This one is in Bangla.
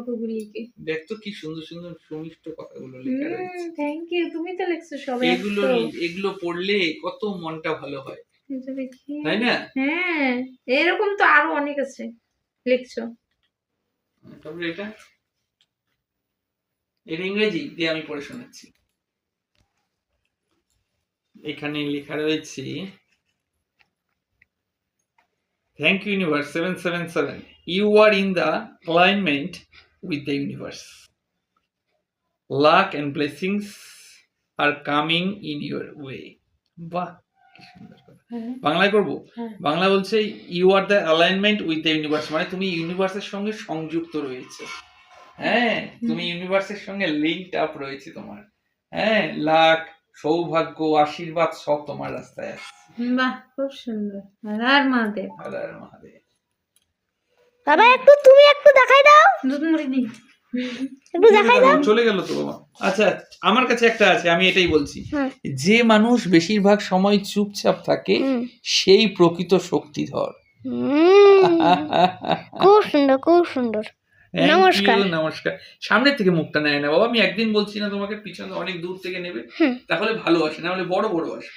সম্পর্কগুলিকে। দেখ তো কি সুন্দর সুন্দর সুমিষ্ট কথাগুলো লেখা রয়েছে। থ্যাংক ইউ, তুমি তো লিখছো সব। এগুলো পড়লে কত মনটা ভালো হয়, এটা দেখি, তাই না? হ্যাঁ, এরকম তো আরো অনেক আছে লিখছো। তারপরে এটা ইংরেজি দিয়ে আমি পড়ে শোনাচ্ছি। এখানে লেখা রয়েছে, thank you universe 777, you are in the alignment with the universe, luck and blessings are coming in your way. বাহ, কি সুন্দর কথা। বাংলায় করব। বাংলা বলছে you are the alignment with the universe, মানে তুমি ইউনিভার্সের সঙ্গে সংযুক্ত রয়েছে। হ্যাঁ, তুমি ইউনিভার্সের সঙ্গে লিঙ্কড আপ রয়েছে তোমার। হ্যাঁ, লাক, সৌভাগ্য, আশীর্বাদ সব তোমার রাস্তায় আসছে। বাহ, খুব সুন্দর। হর মহাদেব। হর মহাদেব। বাবা তুমি একটু দেখাই দাও, দুধ মুড়ি দিই, একটু দেখাই দাও। চলে গেল তো বাবা। আচ্ছা, আমার কাছে একটা আছে, আমি এটাই বলছি। যে মানুষ বেশিরভাগ সময় চুপচাপ থাকে সেই প্রকৃত শক্তিধর। খুব সুন্দর, খুব সুন্দর। নমস্কার। নমস্কার। সামনের থেকে মুখটা নেয় না বাবা, আমি একদিন বলছি না তোমাকে, পিছনে অনেক দূর থেকে নেবে, তাহলে ভালো আসে, না হলে বড় বড় আসে।